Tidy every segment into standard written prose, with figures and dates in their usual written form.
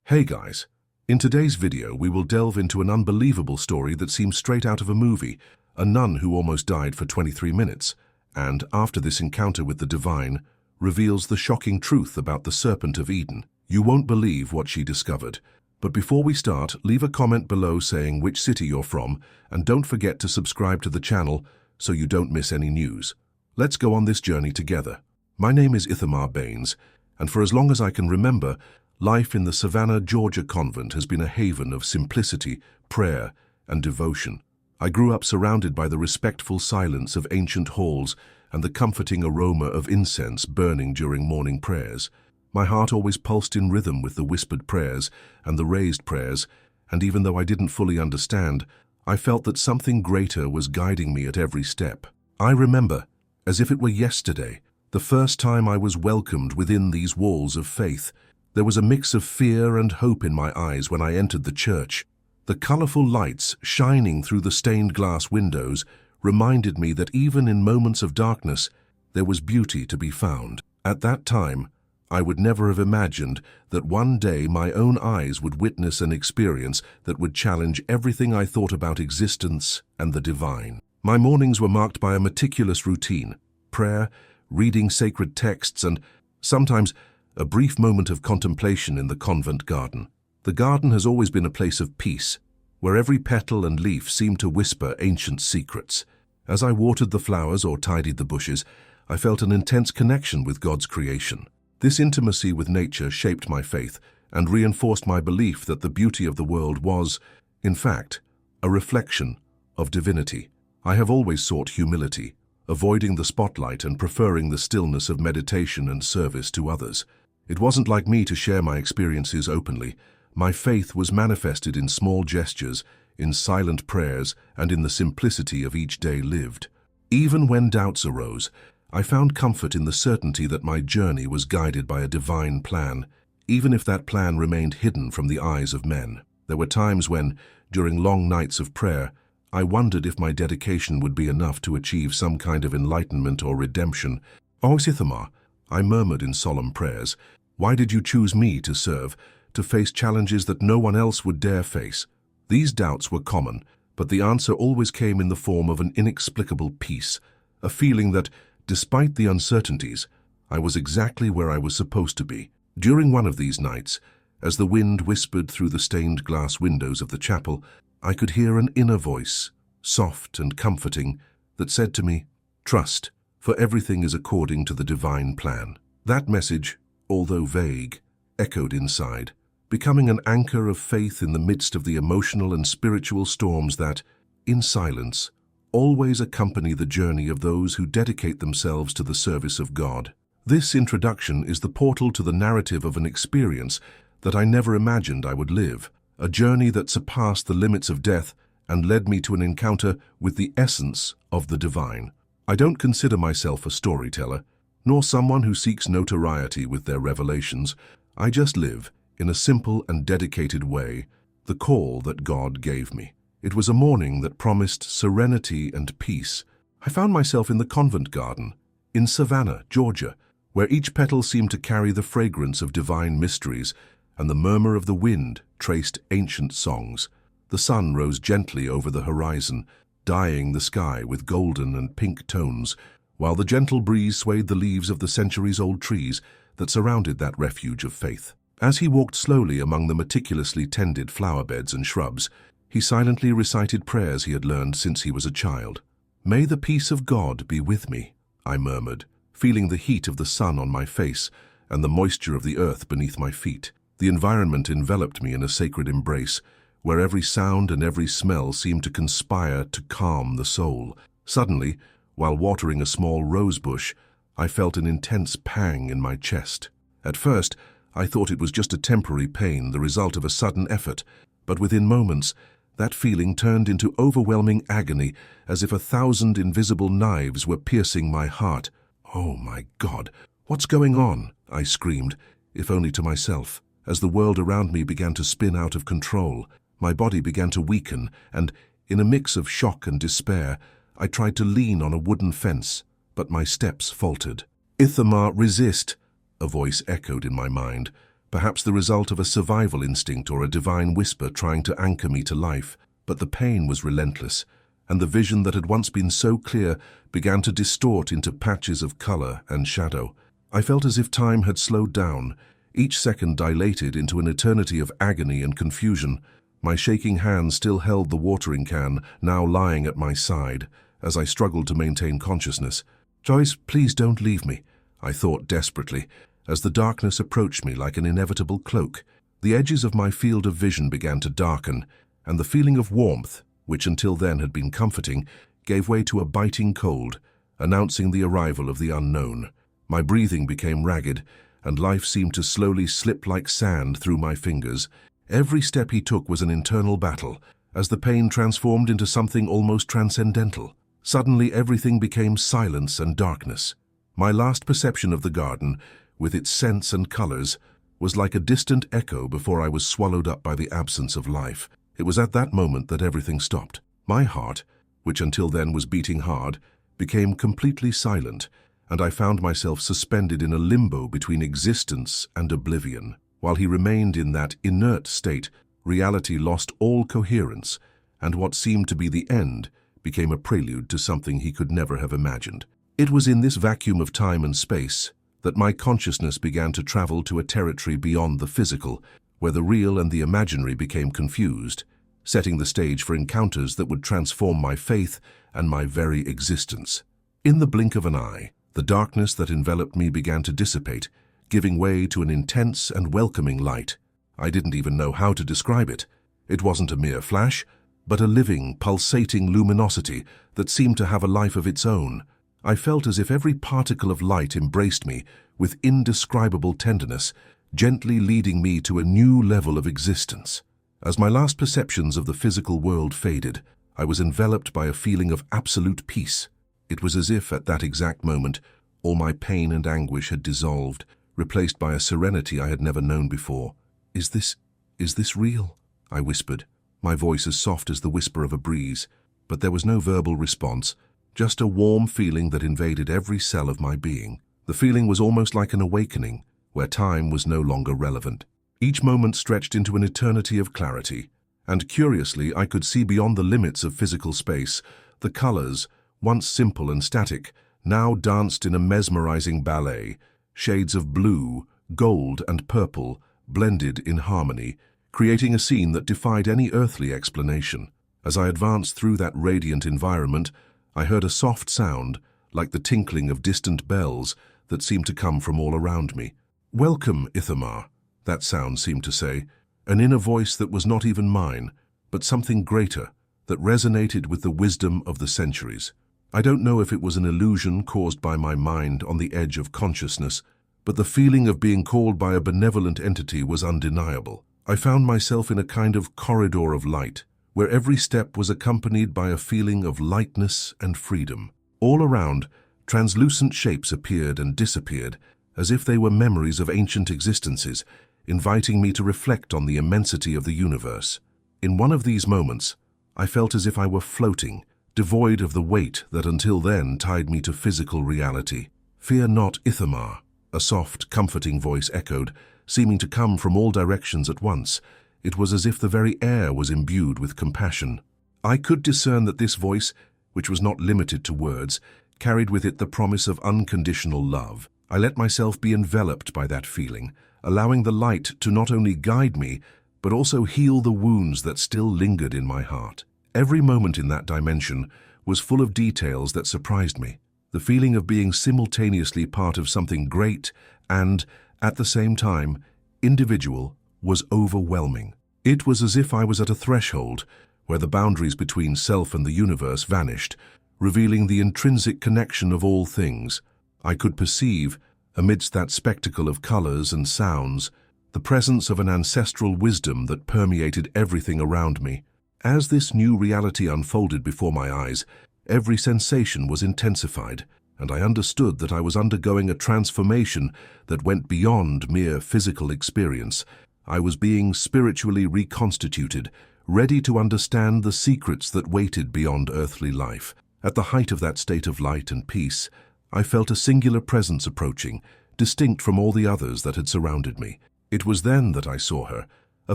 Hey guys, in today's video we will delve into an unbelievable story that seems straight out of a movie, a nun who almost died for 23 minutes, and after this encounter with the divine, reveals the shocking truth about the Serpent of Eden. You won't believe what she discovered. But before we start, leave a comment below saying which city you're from, and don't forget to subscribe to the channel so you don't miss any news. Let's go on this journey together. My name is Ithamar Baines, and for as long as I can remember, life in the Savannah, Georgia convent has been a haven of simplicity, prayer, and devotion. I grew up surrounded by the respectful silence of ancient halls and the comforting aroma of incense burning during morning prayers. My heart always pulsed in rhythm with the whispered prayers and the raised prayers, and even though I didn't fully understand, I felt that something greater was guiding me at every step. I remember, as if it were yesterday, the first time I was welcomed within these walls of faith. There was a mix of fear and hope in my eyes when I entered the church. The colorful lights shining through the stained glass windows reminded me that even in moments of darkness, there was beauty to be found. At that time, I would never have imagined that one day my own eyes would witness an experience that would challenge everything I thought about existence and the divine. My mornings were marked by a meticulous routine: prayer, reading sacred texts, and sometimes a brief moment of contemplation in the convent garden. The garden has always been a place of peace, where every petal and leaf seemed to whisper ancient secrets. As I watered the flowers or tidied the bushes, I felt an intense connection with God's creation. This intimacy with nature shaped my faith and reinforced my belief that the beauty of the world was, in fact, a reflection of divinity. I have always sought humility, avoiding the spotlight and preferring the stillness of meditation and service to others. It wasn't like me to share my experiences openly. My faith was manifested in small gestures, in silent prayers, and in the simplicity of each day lived. Even when doubts arose, I found comfort in the certainty that my journey was guided by a divine plan, even if that plan remained hidden from the eyes of men. There were times when, during long nights of prayer, I wondered if my dedication would be enough to achieve some kind of enlightenment or redemption. "Oh, Ithamar," I murmured in solemn prayers, "why did you choose me to serve, to face challenges that no one else would dare face?" These doubts were common, but the answer always came in the form of an inexplicable peace, a feeling that, despite the uncertainties, I was exactly where I was supposed to be. During one of these nights, as the wind whispered through the stained glass windows of the chapel, I could hear an inner voice, soft and comforting, that said to me, "Trust, for everything is according to the divine plan." That message, although vague, echoed inside, becoming an anchor of faith in the midst of the emotional and spiritual storms that, in silence, always accompany the journey of those who dedicate themselves to the service of God. This introduction is the portal to the narrative of an experience that I never imagined I would live, a journey that surpassed the limits of death and led me to an encounter with the essence of the divine. I don't consider myself a storyteller, nor someone who seeks notoriety with their revelations. I just live, in a simple and dedicated way, the call that God gave me. It was a morning that promised serenity and peace. I found myself in the convent garden, in Savannah, Georgia, where each petal seemed to carry the fragrance of divine mysteries, and the murmur of the wind traced ancient songs. The sun rose gently over the horizon, dyeing the sky with golden and pink tones, while the gentle breeze swayed the leaves of the centuries-old trees that surrounded that refuge of faith. As he walked slowly among the meticulously tended flower beds and shrubs, he silently recited prayers he had learned since he was a child. "May the peace of God be with me," I murmured, feeling the heat of the sun on my face and the moisture of the earth beneath my feet. The environment enveloped me in a sacred embrace, where every sound and every smell seemed to conspire to calm the soul. Suddenly, while watering a small rose bush, I felt an intense pang in my chest. At first, I thought it was just a temporary pain, the result of a sudden effort, but within moments, that feeling turned into overwhelming agony, as if 1,000 invisible knives were piercing my heart. "Oh my God, what's going on?" I screamed, if only to myself. As the world around me began to spin out of control, my body began to weaken, and, in a mix of shock and despair, I tried to lean on a wooden fence, but my steps faltered. "Ithamar, resist," a voice echoed in my mind, perhaps the result of a survival instinct or a divine whisper trying to anchor me to life. But the pain was relentless, and the vision that had once been so clear began to distort into patches of color and shadow. I felt as if time had slowed down, each second dilated into an eternity of agony and confusion. My shaking hand still held the watering can, now lying at my side, as I struggled to maintain consciousness. "Joyce, please don't leave me," I thought desperately, as the darkness approached me like an inevitable cloak. The edges of my field of vision began to darken, and the feeling of warmth, which until then had been comforting, gave way to a biting cold, announcing the arrival of the unknown. My breathing became ragged, and life seemed to slowly slip like sand through my fingers. Every step he took was an internal battle, as the pain transformed into something almost transcendental. Suddenly everything became silence and darkness. My last perception of the garden, with its scents and colors, was like a distant echo before I was swallowed up by the absence of life. It was at that moment that everything stopped. My heart, which until then was beating hard, became completely silent, and I found myself suspended in a limbo between existence and oblivion. While he remained in that inert state, reality lost all coherence, and what seemed to be the end became a prelude to something he could never have imagined. It was in this vacuum of time and space that my consciousness began to travel to a territory beyond the physical, where the real and the imaginary became confused, setting the stage for encounters that would transform my faith and my very existence. In the blink of an eye, the darkness that enveloped me began to dissipate, giving way to an intense and welcoming light. I didn't even know how to describe it. It wasn't a mere flash, but a living, pulsating luminosity that seemed to have a life of its own. I felt as if every particle of light embraced me with indescribable tenderness, gently leading me to a new level of existence. As my last perceptions of the physical world faded, I was enveloped by a feeling of absolute peace. It was as if, at that exact moment, all my pain and anguish had dissolved, replaced by a serenity I had never known before. Is this real?" I whispered, my voice as soft as the whisper of a breeze. But there was no verbal response, just a warm feeling that invaded every cell of my being. The feeling was almost like an awakening, where time was no longer relevant. Each moment stretched into an eternity of clarity, and curiously I could see beyond the limits of physical space. The colors, once simple and static, now danced in a mesmerizing ballet. Shades of blue, gold, and purple blended in harmony, creating a scene that defied any earthly explanation. As I advanced through that radiant environment, I heard a soft sound, like the tinkling of distant bells, that seemed to come from all around me. "Welcome, Ithamar," that sound seemed to say, an inner voice that was not even mine, but something greater, that resonated with the wisdom of the centuries. I don't know if it was an illusion caused by my mind on the edge of consciousness, but the feeling of being called by a benevolent entity was undeniable. I found myself in a kind of corridor of light, where every step was accompanied by a feeling of lightness and freedom. All around, translucent shapes appeared and disappeared, as if they were memories of ancient existences, inviting me to reflect on the immensity of the universe. In one of these moments, I felt as if I were floating, devoid of the weight that until then tied me to physical reality. "Fear not, Ithamar," a soft, comforting voice echoed, seeming to come from all directions at once. It was as if the very air was imbued with compassion. I could discern that this voice, which was not limited to words, carried with it the promise of unconditional love. I let myself be enveloped by that feeling, allowing the light to not only guide me, but also heal the wounds that still lingered in my heart. Every moment in that dimension was full of details that surprised me. The feeling of being simultaneously part of something great and, at the same time, individual was overwhelming. It was as if I was at a threshold where the boundaries between self and the universe vanished, revealing the intrinsic connection of all things. I could perceive, amidst that spectacle of colors and sounds, the presence of an ancestral wisdom that permeated everything around me. As this new reality unfolded before my eyes, every sensation was intensified, and I understood that I was undergoing a transformation that went beyond mere physical experience. I was being spiritually reconstituted, ready to understand the secrets that waited beyond earthly life. At the height of that state of light and peace, I felt a singular presence approaching, distinct from all the others that had surrounded me. It was then that I saw her, a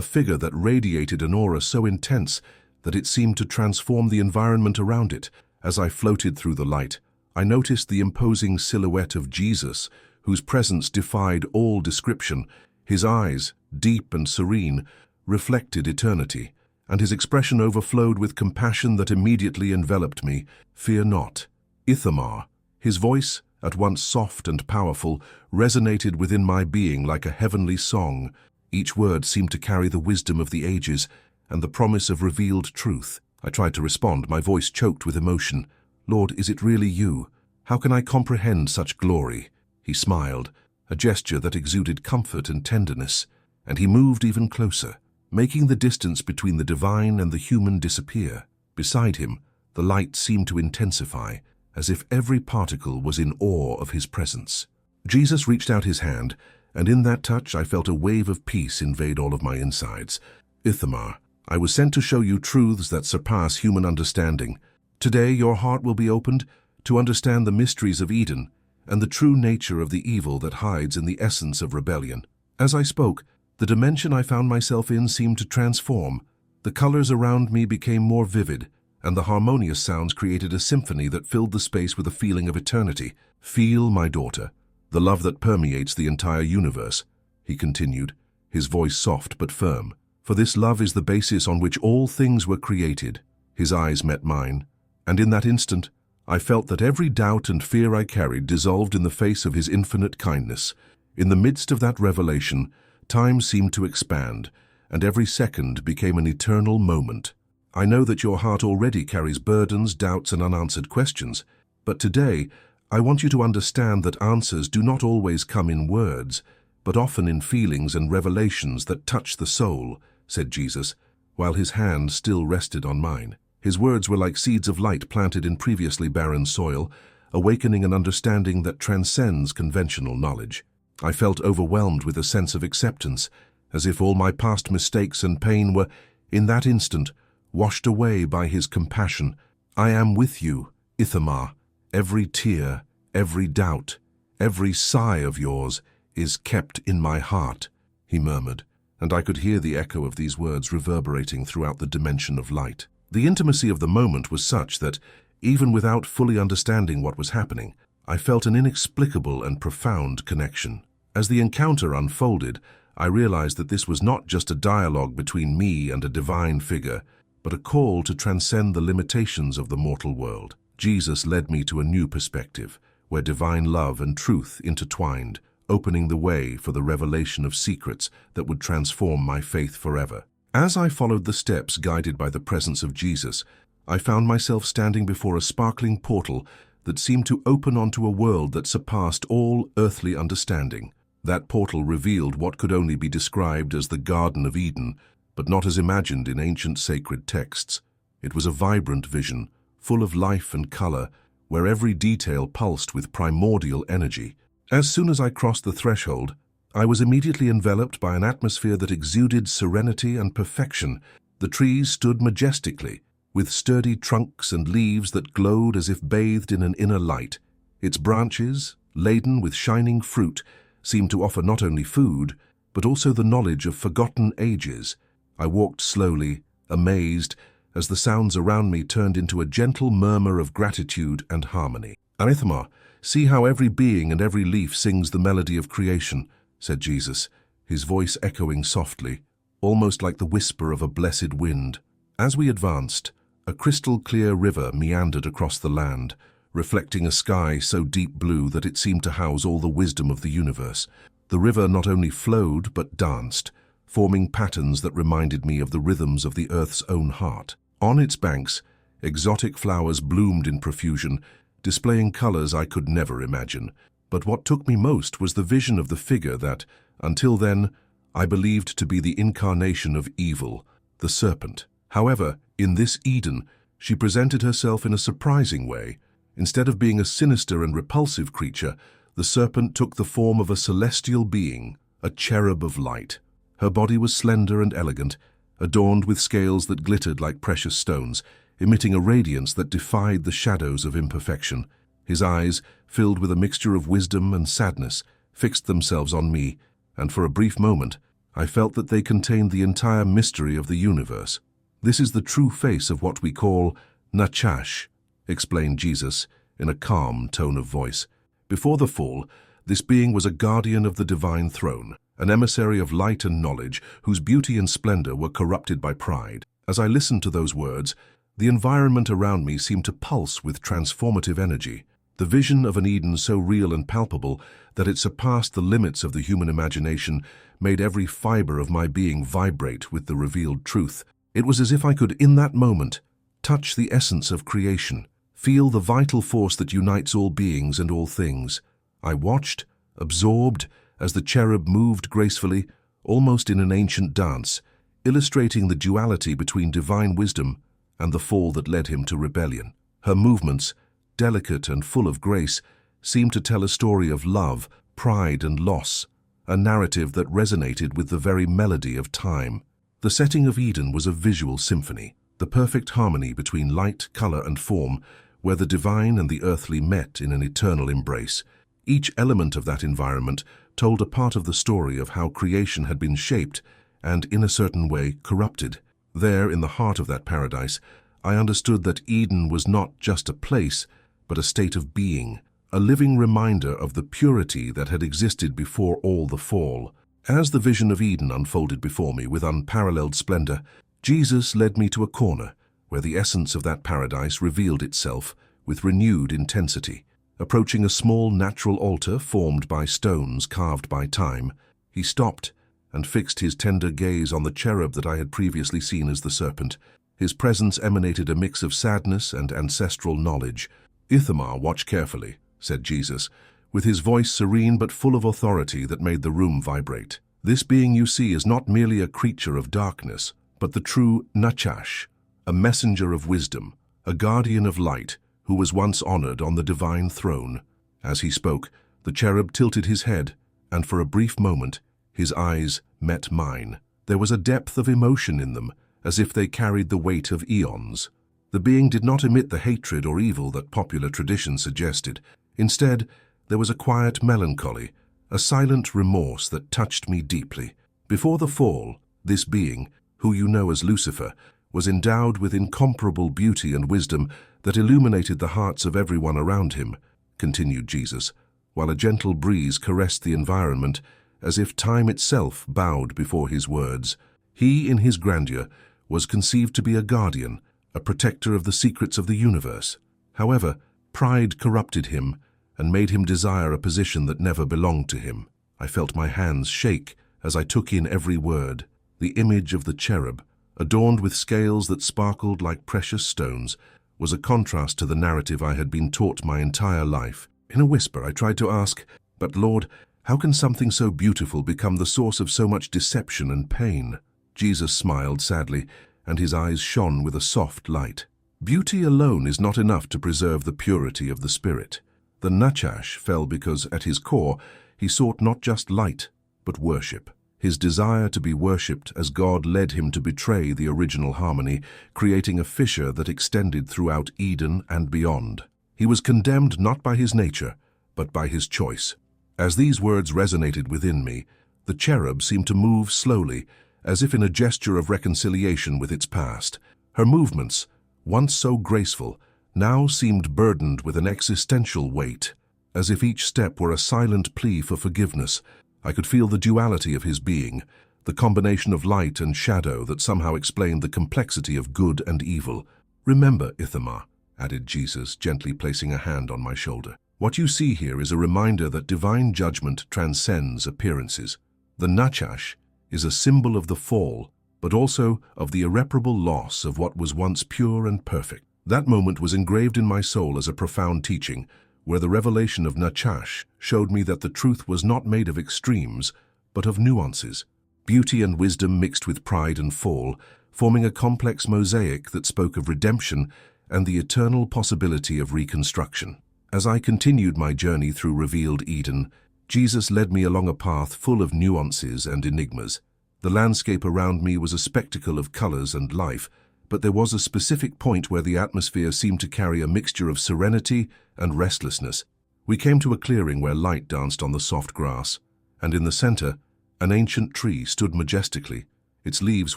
figure that radiated an aura so intense that it seemed to transform the environment around it. As I floated through the light, I noticed the imposing silhouette of Jesus, whose presence defied all description. His eyes, deep and serene, reflected eternity, and his expression overflowed with compassion that immediately enveloped me. "Fear not, Ithamar." His voice, at once soft and powerful, resonated within my being like a heavenly song. Each word seemed to carry the wisdom of the ages and the promise of revealed truth. I tried to respond, my voice choked with emotion. "Lord, is it really you? How can I comprehend such glory?" He smiled, a gesture that exuded comfort and tenderness, and he moved even closer, making the distance between the divine and the human disappear. Beside him, the light seemed to intensify, as if every particle was in awe of his presence. Jesus reached out his hand, and in that touch I felt a wave of peace invade all of my insides. "Ithamar, I was sent to show you truths that surpass human understanding. Today your heart will be opened to understand the mysteries of Eden and the true nature of the evil that hides in the essence of rebellion." As I spoke, the dimension I found myself in seemed to transform. The colors around me became more vivid, and the harmonious sounds created a symphony that filled the space with a feeling of eternity. "Feel, my daughter, the love that permeates the entire universe," he continued, his voice soft but firm. "For this love is the basis on which all things were created." His eyes met mine, and in that instant, I felt that every doubt and fear I carried dissolved in the face of his infinite kindness. In the midst of that revelation, time seemed to expand, and every second became an eternal moment. "I know that your heart already carries burdens, doubts, and unanswered questions, but today I want you to understand that answers do not always come in words, but often in feelings and revelations that touch the soul," said Jesus, while his hand still rested on mine. His words were like seeds of light planted in previously barren soil, awakening an understanding that transcends conventional knowledge. I felt overwhelmed with a sense of acceptance, as if all my past mistakes and pain were, in that instant, washed away by his compassion. "I am with you, Ithamar. Every tear, every doubt, every sigh of yours is kept in my heart," he murmured, and I could hear the echo of these words reverberating throughout the dimension of light. The intimacy of the moment was such that, even without fully understanding what was happening, I felt an inexplicable and profound connection. As the encounter unfolded, I realized that this was not just a dialogue between me and a divine figure, but a call to transcend the limitations of the mortal world. Jesus led me to a new perspective, where divine love and truth intertwined, opening the way for the revelation of secrets that would transform my faith forever. As I followed the steps guided by the presence of Jesus, I found myself standing before a sparkling portal that seemed to open onto a world that surpassed all earthly understanding. That portal revealed what could only be described as the Garden of Eden, but not as imagined in ancient sacred texts. It was a vibrant vision, full of life and color, where every detail pulsed with primordial energy. As soon as I crossed the threshold, I was immediately enveloped by an atmosphere that exuded serenity and perfection. The trees stood majestically, with sturdy trunks and leaves that glowed as if bathed in an inner light. Its branches, laden with shining fruit, seemed to offer not only food, but also the knowledge of forgotten ages. I walked slowly, amazed, as the sounds around me turned into a gentle murmur of gratitude and harmony. "Ithamar, see how every being and every leaf sings the melody of creation," said Jesus, his voice echoing softly, almost like the whisper of a blessed wind. As we advanced, a crystal-clear river meandered across the land, reflecting a sky so deep blue that it seemed to house all the wisdom of the universe. The river not only flowed but danced, forming patterns that reminded me of the rhythms of the earth's own heart. On its banks, exotic flowers bloomed in profusion, displaying colors I could never imagine. But what took me most was the vision of the figure that, until then, I believed to be the incarnation of evil, the Serpent. However, in this Eden, she presented herself in a surprising way. Instead of being a sinister and repulsive creature, the serpent took the form of a celestial being, a cherub of light. Her body was slender and elegant, adorned with scales that glittered like precious stones, emitting a radiance that defied the shadows of imperfection. His eyes, filled with a mixture of wisdom and sadness, fixed themselves on me, and for a brief moment, I felt that they contained the entire mystery of the universe. "This is the true face of what we call Nachash," explained Jesus in a calm tone of voice. Before the fall, this being was a guardian of the divine throne, an emissary of light and knowledge whose beauty and splendor were corrupted by pride. As I listened to those words, the environment around me seemed to pulse with transformative energy. The vision of an Eden so real and palpable that it surpassed the limits of the human imagination made every fiber of my being vibrate with the revealed truth. It was as if I could, in that moment, touch the essence of creation, feel the vital force that unites all beings and all things. I watched, absorbed, as the cherub moved gracefully, almost in an ancient dance, illustrating the duality between divine wisdom and the fall that led him to rebellion. Her movements, delicate and full of grace, seemed to tell a story of love, pride, and loss, a narrative that resonated with the very melody of time. The setting of Eden was a visual symphony, the perfect harmony between light, color, and form, where the divine and the earthly met in an eternal embrace. Each element of that environment told a part of the story of how creation had been shaped and, in a certain way, corrupted. There, in the heart of that paradise, I understood that Eden was not just a place, but a state of being, a living reminder of the purity that had existed before all the fall. As the vision of Eden unfolded before me with unparalleled splendor, Jesus led me to a corner where the essence of that paradise revealed itself with renewed intensity. Approaching a small natural altar formed by stones carved by time, he stopped and fixed his tender gaze on the cherub that I had previously seen as the serpent. His presence emanated a mix of sadness and ancestral knowledge. "Ithamar, watch carefully," said Jesus, with his voice serene but full of authority that made the room vibrate. "This being you see is not merely a creature of darkness, but the true Nachash, a messenger of wisdom, a guardian of light, who was once honored on the divine throne." As he spoke, the cherub tilted his head, and for a brief moment, his eyes met mine. There was a depth of emotion in them, as if they carried the weight of eons. The being did not emit the hatred or evil that popular tradition suggested. Instead, there was a quiet melancholy, a silent remorse that touched me deeply. Before the fall, this being, who you know as Lucifer, was endowed with incomparable beauty and wisdom that illuminated the hearts of everyone around him, continued Jesus, while a gentle breeze caressed the environment as if time itself bowed before his words. He, in his grandeur, was conceived to be a guardian, a protector of the secrets of the universe. However, pride corrupted him and made him desire a position that never belonged to him. I felt my hands shake as I took in every word. The image of the cherub, adorned with scales that sparkled like precious stones, was a contrast to the narrative I had been taught my entire life. In a whisper, I tried to ask, "But Lord, how can something so beautiful become the source of so much deception and pain?" Jesus smiled sadly, and his eyes shone with a soft light. "Beauty alone is not enough to preserve the purity of the spirit." The Nachash fell because, at his core, he sought not just light, but worship. His desire to be worshipped as God led him to betray the original harmony, creating a fissure that extended throughout Eden and beyond. He was condemned not by his nature, but by his choice. As these words resonated within me, the cherub seemed to move slowly, as if in a gesture of reconciliation with its past. Her movements, once so graceful, now seemed burdened with an existential weight, as if each step were a silent plea for forgiveness. I could feel the duality of his being, the combination of light and shadow that somehow explained the complexity of good and evil. "Remember, Ithamar," added Jesus, gently placing a hand on my shoulder. "What you see here is a reminder that divine judgment transcends appearances. The Nachash is a symbol of the fall, but also of the irreparable loss of what was once pure and perfect." That moment was engraved in my soul as a profound teaching, where the revelation of Nachash showed me that the truth was not made of extremes, but of nuances. Beauty and wisdom mixed with pride and fall, forming a complex mosaic that spoke of redemption and the eternal possibility of reconstruction. As I continued my journey through revealed Eden, Jesus led me along a path full of nuances and enigmas. The landscape around me was a spectacle of colors and life, but there was a specific point where the atmosphere seemed to carry a mixture of serenity and restlessness. We came to a clearing where light danced on the soft grass, and in the center, An ancient tree stood majestically, its leaves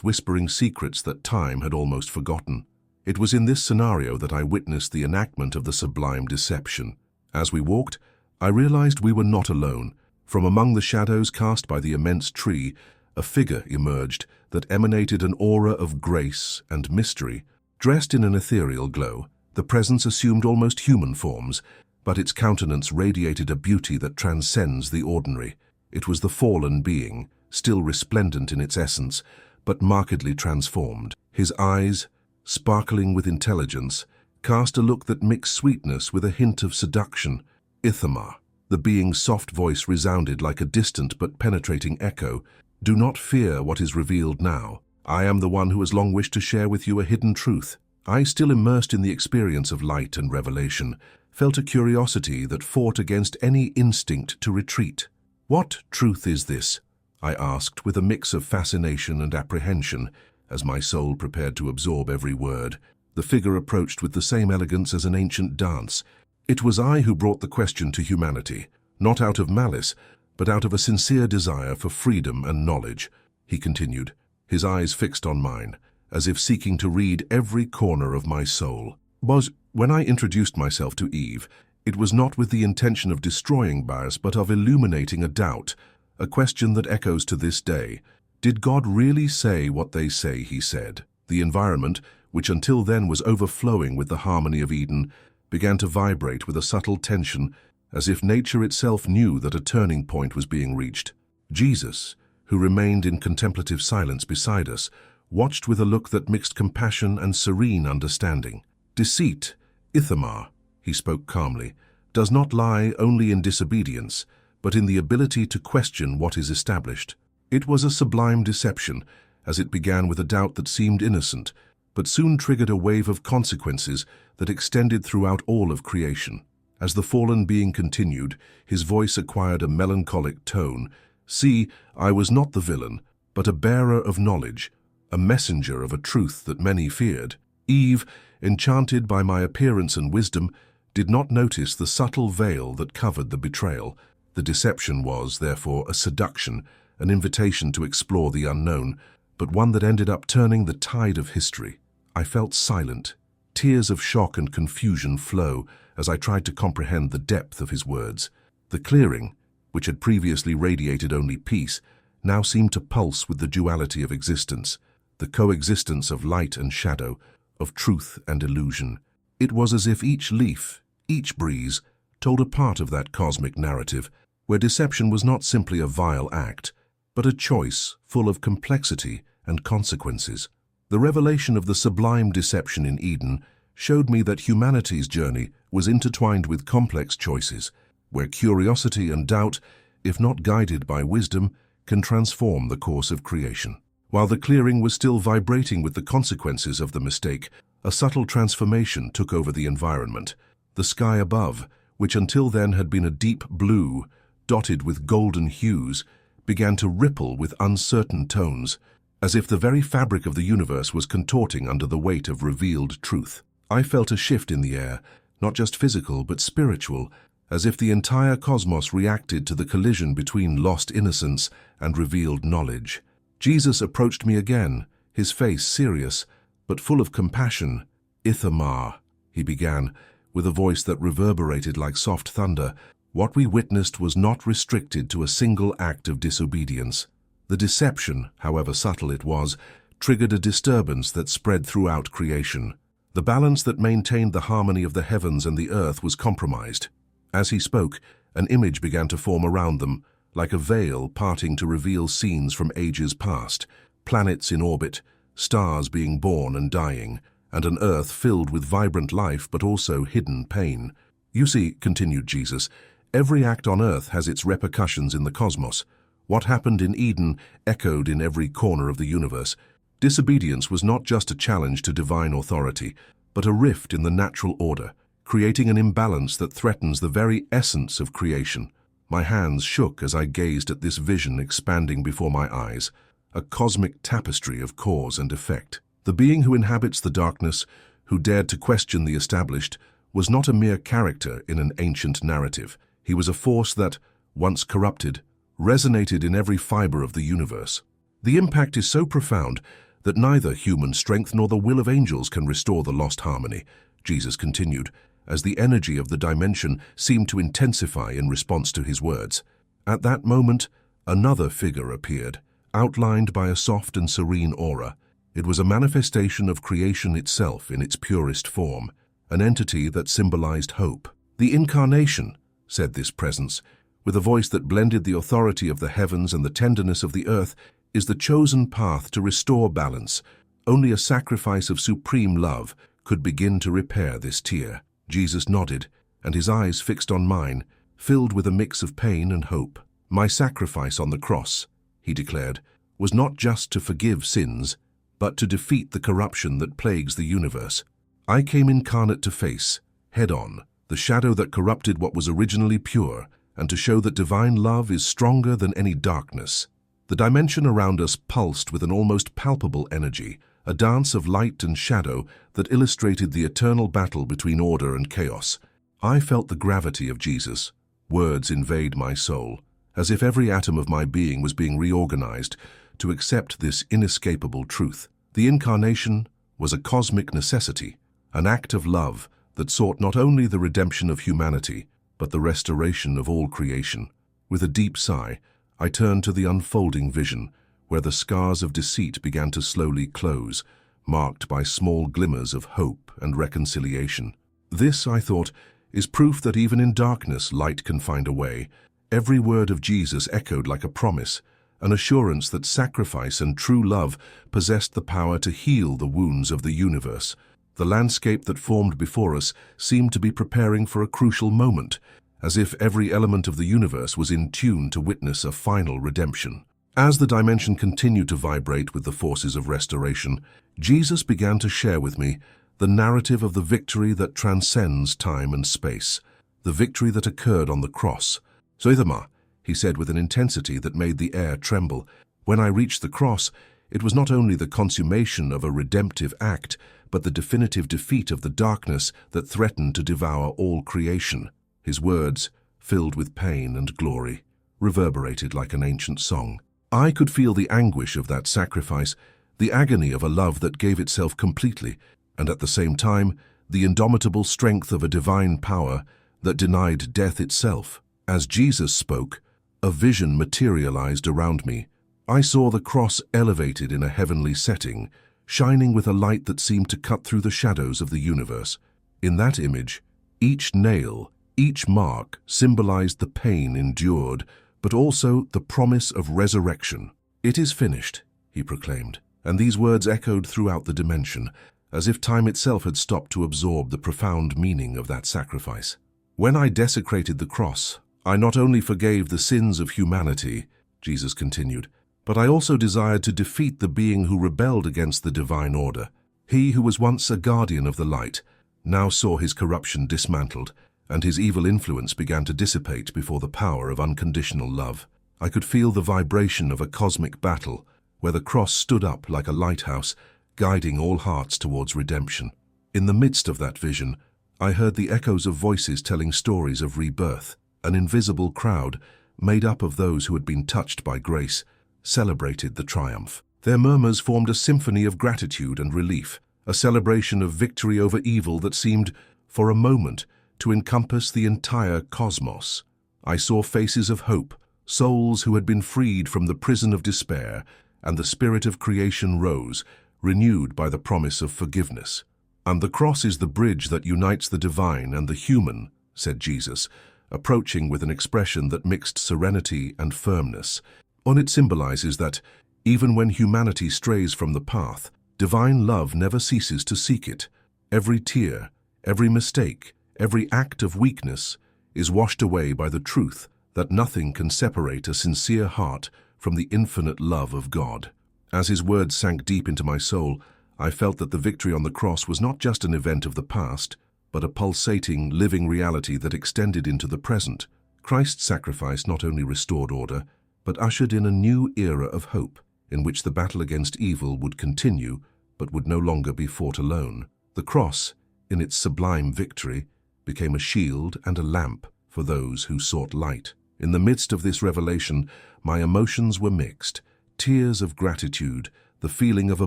whispering secrets that time had almost forgotten. It was in this scenario that I witnessed the enactment of the sublime deception. As we walked, I realized we were not alone. From among the shadows cast by the immense tree, a figure emerged that emanated an aura of grace and mystery. Dressed in an ethereal glow, the presence assumed almost human forms, but its countenance radiated a beauty that transcends the ordinary. It was the fallen being, still resplendent in its essence, but markedly transformed. His eyes, sparkling with intelligence, cast a look that mixed sweetness with a hint of seduction. Ithamar. The being's soft voice resounded like a distant but penetrating echo. Do not fear what is revealed now. I am the one who has long wished to share with you a hidden truth. I, still immersed in the experience of light and revelation, felt a curiosity that fought against any instinct to retreat. What truth is this? I asked with a mix of fascination and apprehension, as my soul prepared to absorb every word. The figure approached with the same elegance as an ancient dance. It was I who brought the question to humanity, not out of malice, but out of a sincere desire for freedom and knowledge, he continued, his eyes fixed on mine, as if seeking to read every corner of my soul. When I introduced myself to Eve, it was not with the intention of destroying bias, but of illuminating a doubt, a question that echoes to this day. Did God really say what they say he said? The environment, which until then was overflowing with the harmony of Eden, began to vibrate with a subtle tension, as if nature itself knew that a turning point was being reached. Jesus, who remained in contemplative silence beside us, watched with a look that mixed compassion and serene understanding. Deceit, Ithamar, he spoke calmly, does not lie only in disobedience, but in the ability to question what is established. It was a sublime deception, as it began with a doubt that seemed innocent, but soon triggered a wave of consequences that extended throughout all of creation. As the fallen being continued, his voice acquired a melancholic tone. See, I was not the villain, but a bearer of knowledge, a messenger of a truth that many feared. Eve, enchanted by my appearance and wisdom, did not notice the subtle veil that covered the betrayal. The deception was, therefore, a seduction, an invitation to explore the unknown, but one that ended up turning the tide of history. I felt silent. Tears of shock and confusion flow as I tried to comprehend the depth of his words. The clearing, which had previously radiated only peace, now seemed to pulse with the duality of existence, the coexistence of light and shadow, of truth and illusion. It was as if each leaf, each breeze, told a part of that cosmic narrative, where deception was not simply a vile act, but a choice full of complexity and consequences. The revelation of the sublime deception in Eden showed me that humanity's journey was intertwined with complex choices, where curiosity and doubt, if not guided by wisdom, can transform the course of creation. While the clearing was still vibrating with the consequences of the mistake, a subtle transformation took over the environment. The sky above, which until then had been a deep blue, dotted with golden hues, began to ripple with uncertain tones, as if the very fabric of the universe was contorting under the weight of revealed truth. I felt a shift in the air, not just physical but spiritual, as if the entire cosmos reacted to the collision between lost innocence and revealed knowledge. Jesus approached me again, his face serious, but full of compassion. Ithamar, he began, with a voice that reverberated like soft thunder. What we witnessed was not restricted to a single act of disobedience. The deception, however subtle it was, triggered a disturbance that spread throughout creation. The balance that maintained the harmony of the heavens and the earth was compromised. As he spoke, an image began to form around them, like a veil parting to reveal scenes from ages past, planets in orbit, stars being born and dying, and an earth filled with vibrant life but also hidden pain. You see, continued Jesus, every act on earth has its repercussions in the cosmos. What happened in Eden echoed in every corner of the universe. Disobedience was not just a challenge to divine authority, but a rift in the natural order, creating an imbalance that threatens the very essence of creation. My hands shook as I gazed at this vision expanding before my eyes, a cosmic tapestry of cause and effect. The being who inhabits the darkness, who dared to question the established, was not a mere character in an ancient narrative. He was a force that, once corrupted, resonated in every fiber of the universe. The impact is so profound that neither human strength nor the will of angels can restore the lost harmony, Jesus continued, as the energy of the dimension seemed to intensify in response to his words. At that moment, another figure appeared, outlined by a soft and serene aura. It was a manifestation of creation itself in its purest form, an entity that symbolized hope. "The Incarnation," said this presence, with a voice that blended the authority of the heavens and the tenderness of the earth, "is the chosen path to restore balance. Only a sacrifice of supreme love could begin to repair this tear." Jesus nodded, and his eyes fixed on mine, filled with a mix of pain and hope. "My sacrifice on the cross," he declared, "was not just to forgive sins, but to defeat the corruption that plagues the universe. I came incarnate to face, head-on, the shadow that corrupted what was originally pure, and to show that divine love is stronger than any darkness." The dimension around us pulsed with an almost palpable energy, a dance of light and shadow that illustrated the eternal battle between order and chaos. I felt the gravity of Jesus. Words invade my soul, as if every atom of my being was being reorganized to accept this inescapable truth. The Incarnation was a cosmic necessity, an act of love that sought not only the redemption of humanity, but the restoration of all creation. With a deep sigh, I turned to the unfolding vision, where the scars of deceit began to slowly close, marked by small glimmers of hope and reconciliation. This, I thought, is proof that even in darkness light can find a way. Every word of Jesus echoed like a promise, an assurance that sacrifice and true love possessed the power to heal the wounds of the universe. The landscape that formed before us seemed to be preparing for a crucial moment, as if every element of the universe was in tune to witness a final redemption. As the dimension continued to vibrate with the forces of restoration, Jesus began to share with me the narrative of the victory that transcends time and space, the victory that occurred on the cross. "Zoithama," he said with an intensity that made the air tremble. "When I reached the cross, it was not only the consummation of a redemptive act, but the definitive defeat of the darkness that threatened to devour all creation." His words, filled with pain and glory, reverberated like an ancient song. I could feel the anguish of that sacrifice, the agony of a love that gave itself completely, and at the same time, the indomitable strength of a divine power that denied death itself. As Jesus spoke, a vision materialized around me. I saw the cross elevated in a heavenly setting, shining with a light that seemed to cut through the shadows of the universe. In that image, each nail, each mark symbolized the pain endured, but also the promise of resurrection. "It is finished," he proclaimed, and these words echoed throughout the dimension, as if time itself had stopped to absorb the profound meaning of that sacrifice. "When I desecrated the cross, I not only forgave the sins of humanity," Jesus continued, "but I also desired to defeat the being who rebelled against the divine order. He who was once a guardian of the light now saw his corruption dismantled, and his evil influence began to dissipate before the power of unconditional love. I could feel the vibration of a cosmic battle, where the cross stood up like a lighthouse, guiding all hearts towards redemption. In the midst of that vision, I heard the echoes of voices telling stories of rebirth. An invisible crowd, made up of those who had been touched by grace, celebrated the triumph. Their murmurs formed a symphony of gratitude and relief, a celebration of victory over evil that seemed, for a moment, to encompass the entire cosmos. I saw faces of hope, souls who had been freed from the prison of despair, and the spirit of creation rose, renewed by the promise of forgiveness. "And the cross is the bridge that unites the divine and the human," said Jesus, approaching with an expression that mixed serenity and firmness. "On it symbolizes that, even when humanity strays from the path, divine love never ceases to seek it. Every tear, every mistake, every act of weakness is washed away by the truth that nothing can separate a sincere heart from the infinite love of God." As his words sank deep into my soul, I felt that the victory on the cross was not just an event of the past, but a pulsating, living reality that extended into the present. Christ's sacrifice not only restored order, but ushered in a new era of hope, in which the battle against evil would continue, but would no longer be fought alone. The cross, in its sublime victory, became a shield and a lamp for those who sought light. In the midst of this revelation, my emotions were mixed. Tears of gratitude, the feeling of a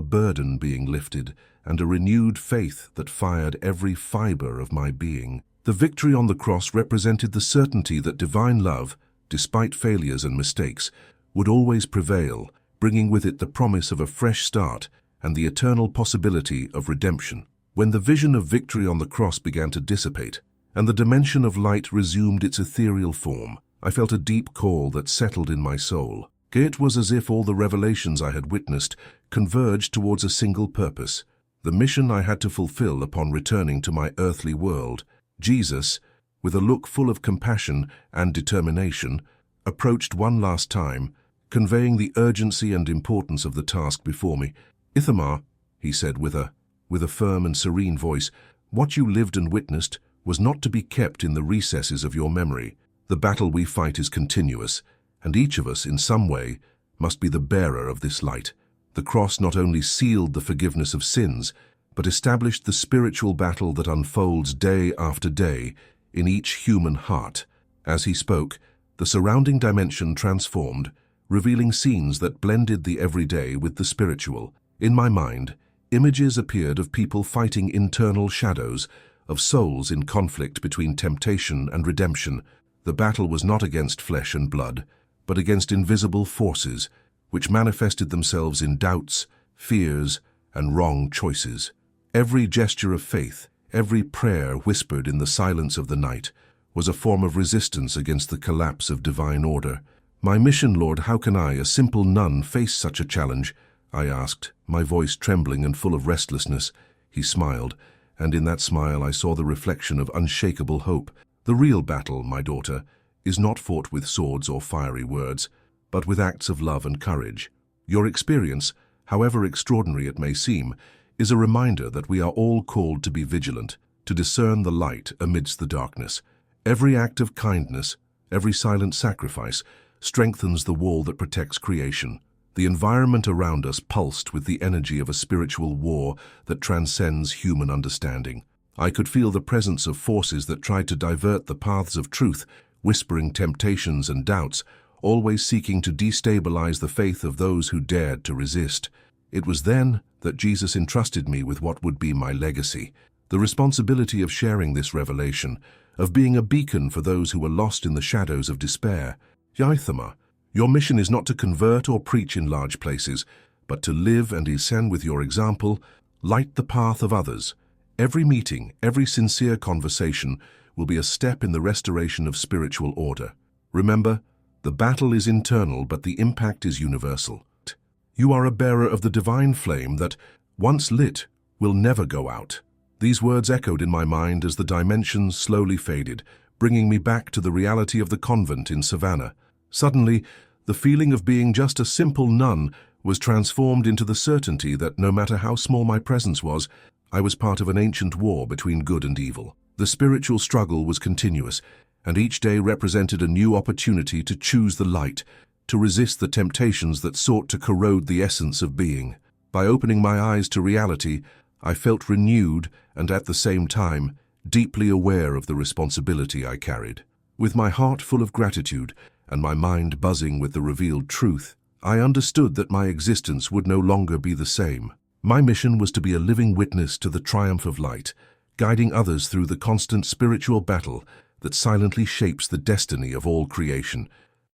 burden being lifted, and a renewed faith that fired every fiber of my being. The victory on the cross represented the certainty that divine love, despite failures and mistakes, would always prevail, bringing with it the promise of a fresh start and the eternal possibility of redemption. When the vision of victory on the cross began to dissipate, and the dimension of light resumed its ethereal form, I felt a deep call that settled in my soul. It was as if all the revelations I had witnessed converged towards a single purpose, the mission I had to fulfill upon returning to my earthly world. Jesus, with a look full of compassion and determination, approached one last time, conveying the urgency and importance of the task before me. "Ithamar," he said with a firm and serene voice, "what you lived and witnessed was not to be kept in the recesses of your memory. The battle we fight is continuous, and each of us, in some way, must be the bearer of this light." The cross not only sealed the forgiveness of sins, but established the spiritual battle that unfolds day after day in each human heart. As he spoke, the surrounding dimension transformed, revealing scenes that blended the everyday with the spiritual. In my mind, images appeared of people fighting internal shadows, of souls in conflict between temptation and redemption. The battle was not against flesh and blood, but against invisible forces, which manifested themselves in doubts, fears, and wrong choices. Every gesture of faith, every prayer whispered in the silence of the night, was a form of resistance against the collapse of divine order. "My mission, Lord, how can I, a simple nun, face such a challenge?" I asked, my voice trembling and full of restlessness. He smiled, and in that smile I saw the reflection of unshakable hope. "The real battle, my daughter, is not fought with swords or fiery words, but with acts of love and courage. Your experience, however extraordinary it may seem, is a reminder that we are all called to be vigilant, to discern the light amidst the darkness. Every act of kindness, every silent sacrifice, strengthens the wall that protects creation." The environment around us pulsed with the energy of a spiritual war that transcends human understanding. I could feel the presence of forces that tried to divert the paths of truth, whispering temptations and doubts, always seeking to destabilize the faith of those who dared to resist. It was then that Jesus entrusted me with what would be my legacy, the responsibility of sharing this revelation, of being a beacon for those who were lost in the shadows of despair. "Ithamar, your mission is not to convert or preach in large places, but to live and ascend with your example, light the path of others. Every meeting, every sincere conversation will be a step in the restoration of spiritual order. Remember, the battle is internal, but the impact is universal. You are a bearer of the divine flame that, once lit, will never go out." These words echoed in my mind as the dimensions slowly faded, bringing me back to the reality of the convent in Savannah. Suddenly, the feeling of being just a simple nun was transformed into the certainty that no matter how small my presence was, I was part of an ancient war between good and evil. The spiritual struggle was continuous, and each day represented a new opportunity to choose the light, to resist the temptations that sought to corrode the essence of being. By opening my eyes to reality, I felt renewed and at the same time deeply aware of the responsibility I carried. With my heart full of gratitude and my mind buzzing with the revealed truth, I understood that my existence would no longer be the same. My mission was to be a living witness to the triumph of light, guiding others through the constant spiritual battle that silently shapes the destiny of all creation.